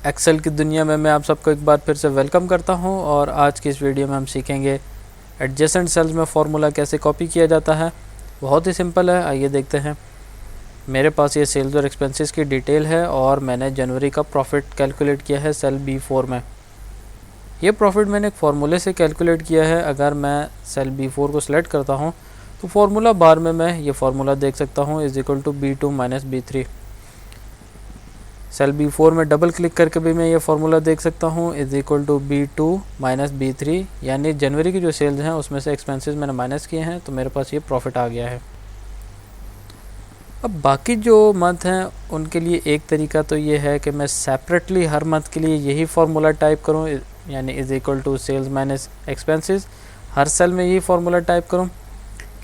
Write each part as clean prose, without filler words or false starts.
Excel की दुनिया में मैं आप सबको एक बार फिर से वेलकम करता हूं और आज की इस वीडियो में हम सीखेंगे एडजेसेंट सेल्स में फ़ॉर्मूला कैसे कॉपी किया जाता है। बहुत ही सिंपल है, आइए देखते हैं। मेरे पास ये सेल्स और एक्सपेंसेस की डिटेल है और मैंने जनवरी का प्रॉफिट कैलकुलेट किया है सेल B4 में। ये प्रॉफिट मैंने एक फार्मूले से कैलकुलेट किया है। अगर मैं सेल B4 को सिलेक्ट करता हूँ तो फार्मूला बार में मैं ये फार्मूला देख सकता हूँ = B2 - B3। सेल B4 में डबल क्लिक करके भी मैं ये फार्मूला देख सकता हूँ = B2 - B3, यानी जनवरी की जो सेल्स हैं उसमें से एक्सपेंसेस मैंने माइनस किए हैं तो मेरे पास ये प्रॉफिट आ गया है। अब बाकी जो मंथ हैं उनके लिए एक तरीका तो ये है कि मैं सेपरेटली हर मंथ के लिए यही फार्मूला टाइप करूँ, यानी = सेल्स - एक्सपेंसेस, हर सेल में यही फार्मूला टाइप करूँ।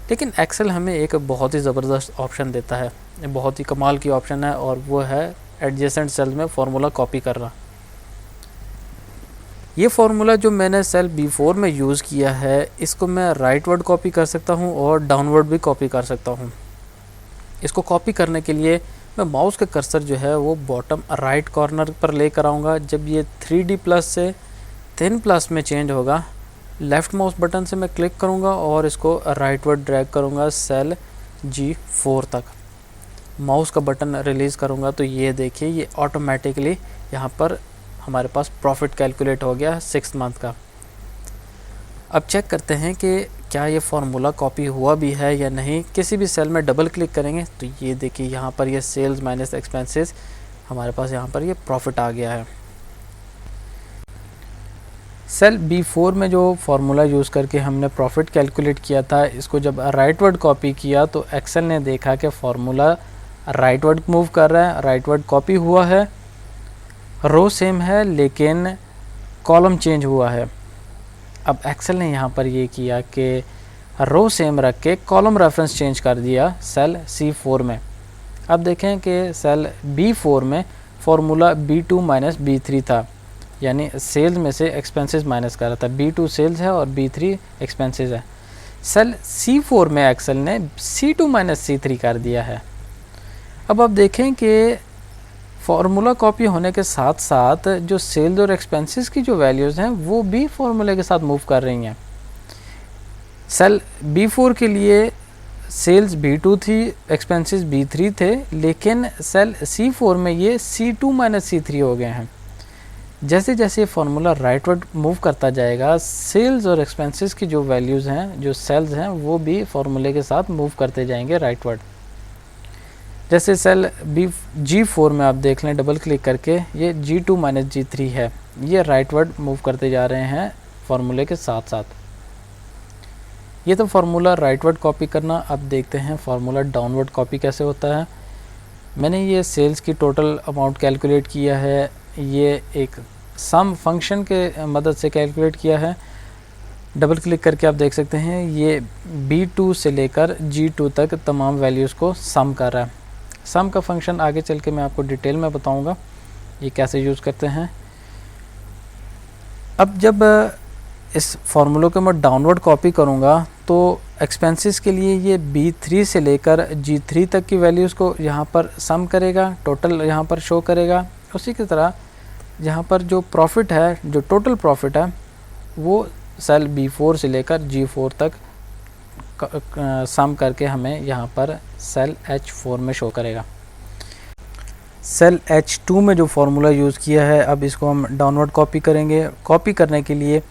लेकिन एक्सेल हमें एक बहुत ही ज़बरदस्त ऑप्शन देता है, बहुत ही कमाल की ऑप्शन है, और वो है एडजेसेंट सेल में फार्मूला कॉपी करना। ये फार्मूला जो मैंने सेल B4 में यूज़ किया है, इसको मैं राइटवर्ड कॉपी कर सकता हूँ और डाउनवर्ड भी कॉपी कर सकता हूँ। इसको कॉपी करने के लिए मैं माउस का कर्सर जो है वो बॉटम राइट कॉर्नर पर लेकर आऊँगा। जब ये 3D प्लस से थिन प्लस में चेंज होगा, लेफ़्ट माउस बटन से मैं क्लिक करूँगा और इसको राइटवर्ड ड्रैग करूँगा सेल G4 तक। माउस का बटन रिलीज़ करूँगा तो ये देखिए, ये ऑटोमेटिकली यहाँ पर हमारे पास प्रॉफिट कैलकुलेट हो गया 6 मंथ का। अब चेक करते हैं कि क्या ये फार्मूला कॉपी हुआ भी है या नहीं। किसी भी सेल में डबल क्लिक करेंगे तो ये देखिए, यहाँ पर ये सेल्स माइनस एक्सपेंसेस, हमारे पास यहाँ पर ये प्रॉफिट आ गया है। सेल B4 में जो फार्मूला यूज़ करके हमने प्रॉफिट कैलकुलेट किया था, इसको जब राइटवर्ड कॉपी किया तो एक्सेल ने देखा कि फार्मूला राइटवर्ड मूव कर रहा है, राइटवर्ड कॉपी हुआ है, रो सेम है लेकिन कॉलम चेंज हुआ है। अब एक्सेल ने यहाँ पर ये किया कि रो सेम रख के कॉलम रेफरेंस चेंज कर दिया सेल C4 में। अब देखें कि सेल B4 में फार्मूला B2 - B3 था, यानी सेल्स में से एक्सपेंसेस माइनस कर रहा था। B2 सेल्स है और B3 एक्सपेंसेस है। सेल C4 में एक्सेल ने C2 - C3 कर दिया है। अब आप देखें कि फार्मूला कॉपी होने के साथ साथ जो सेल्स और एक्सपेंसेस की जो वैल्यूज़ हैं वो भी फार्मूले के साथ मूव कर रही हैं। सेल B4 के लिए सेल्स B2 थी, एक्सपेंसेस B3 थे, लेकिन सेल C4 में ये C2 - C3 हो गए हैं। जैसे जैसे फार्मूला राइटवर्ड मूव करता जाएगा, सेल्स और एक्सपेंसेस की जो वैल्यूज़ हैं, जो सेल्स हैं, वो भी फार्मूले के साथ मूव करते जाएंगे राइटवर्ड। जैसे सेल G4 में आप देख लें डबल क्लिक करके, ये G2 - G3 है, ये राइटवर्ड मूव करते जा रहे हैं फार्मूले के साथ साथ। ये तो फार्मूला राइटवर्ड कॉपी करना। अब देखते हैं फार्मूला डाउनवर्ड कॉपी कैसे होता है। मैंने ये सेल्स की टोटल अमाउंट कैलकुलेट किया है, ये एक सम फंक्शन के मदद से कैलकुलेट किया है। डबल क्लिक करके आप देख सकते हैं ये B2 से लेकर G2 तक तमाम वैल्यूज़ को सम कर रहा है। सम का फंक्शन आगे चल के मैं आपको डिटेल में बताऊंगा ये कैसे यूज़ करते हैं। अब जब इस फार्मूले को मैं डाउनवर्ड कॉपी करूंगा तो एक्सपेंसेस के लिए ये B3 से लेकर G3 तक की वैल्यूज़ को यहाँ पर सम करेगा, टोटल यहाँ पर शो करेगा। उसी की तरह यहाँ पर जो प्रॉफिट है, जो टोटल प्रॉफिट है, वो सेल B4 से लेकर G4 तक सम करके हमें यहाँ पर सेल H4 में शो करेगा। सेल H2 में जो फार्मूला यूज़ किया है, अब इसको हम डाउनवर्ड कॉपी करेंगे। कॉपी करने के लिए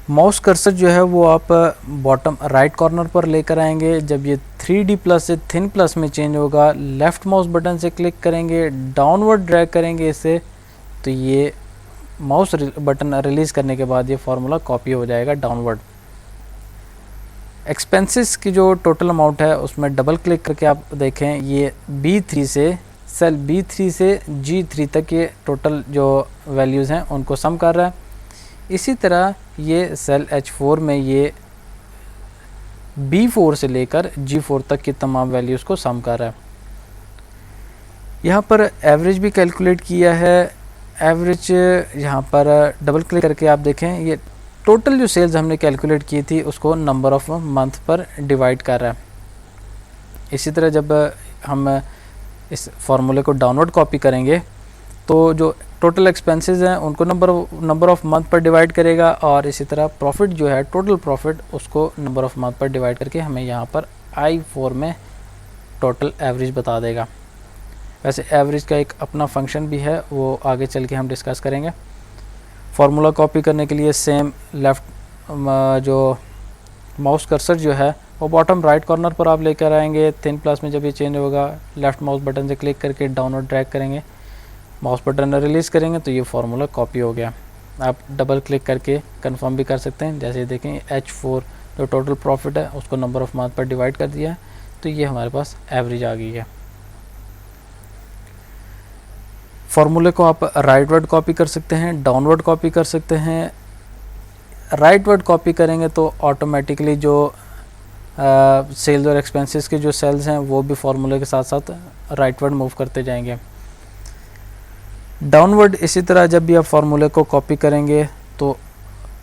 माउस कर्सर जो है वो आप बॉटम राइट कॉर्नर पर लेकर आएंगे। जब ये 3D प्लस से थिन प्लस में चेंज होगा, लेफ़्ट माउस बटन से क्लिक करेंगे, डाउनवर्ड ड्रैग करेंगे इसे, तो ये माउस बटन रिलीज़ करने के बाद ये फार्मूला कॉपी हो जाएगा डाउनवर्ड। एक्सपेंसेस की जो टोटल अमाउंट है उसमें डबल क्लिक करके आप देखें, ये B3 से सेल B3 से G3 तक ये टोटल जो वैल्यूज़ हैं उनको सम कर रहा है। इसी तरह ये सेल H4 में ये B4 से लेकर G4 तक की तमाम वैल्यूज़ को सम कर रहा है। यहाँ पर एवरेज भी कैलकुलेट किया है। एवरेज यहाँ पर डबल क्लिक करके आप देखें, ये टोटल जो सेल्स हमने कैलकुलेट की थी उसको नंबर ऑफ मंथ पर डिवाइड कर रहा है। इसी तरह जब हम इस फार्मूले को डाउनवर्ड कॉपी करेंगे तो जो टोटल एक्सपेंसेस हैं उनको नंबर ऑफ़ मंथ पर डिवाइड करेगा, और इसी तरह प्रॉफिट जो है टोटल प्रॉफिट उसको नंबर ऑफ़ मंथ पर डिवाइड करके हमें यहाँ पर I4 में टोटल एवरेज बता देगा। वैसे एवरेज का एक अपना फंक्शन भी है, वो आगे चल के हम डिस्कस करेंगे। फार्मूला कॉपी करने के लिए सेम लेफ़्ट जो माउस कर्सर जो है वो बॉटम राइट कॉर्नर पर आप लेकर आएंगे। थिन प्लस में जब ये चेंज होगा लेफ़्ट माउस बटन से क्लिक करके डाउनवर्ड ड्रैग करेंगे, माउस बटन रिलीज़ करेंगे तो ये फार्मूला कॉपी हो गया। आप डबल क्लिक करके कंफर्म भी कर सकते हैं। जैसे देखें H4 जो टोटल प्रॉफिट है उसको नंबर ऑफ़ मंथ पर डिवाइड कर दिया है, तो ये हमारे पास एवरेज आ गई है। फार्मूले को आप राइटवर्ड कॉपी कर सकते हैं, डाउनवर्ड कॉपी कर सकते हैं। राइटवर्ड कॉपी करेंगे तो ऑटोमेटिकली जो सेल्स और एक्सपेंसेस के जो सेल्स हैं वो भी फार्मूले के साथ साथ राइटवर्ड मूव करते जाएंगे। डाउनवर्ड इसी तरह जब भी आप फार्मूले को कॉपी करेंगे तो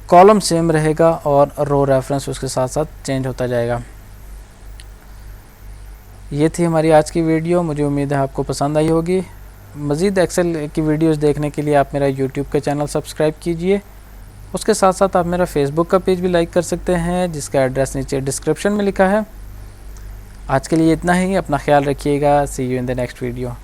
कॉलम सेम रहेगा और रो रेफरेंस उसके साथ साथ चेंज होता जाएगा। ये थी हमारी आज की वीडियो, मुझे उम्मीद है आपको पसंद आई होगी। मज़ीद एक्सेल की वीडियोस देखने के लिए आप मेरा यूट्यूब का चैनल सब्सक्राइब कीजिए। उसके साथ साथ आप मेरा फेसबुक का पेज भी लाइक कर सकते हैं, जिसका एड्रेस नीचे डिस्क्रिप्शन में लिखा है। आज के लिए इतना ही, अपना ख्याल रखिएगा। See you in the next video.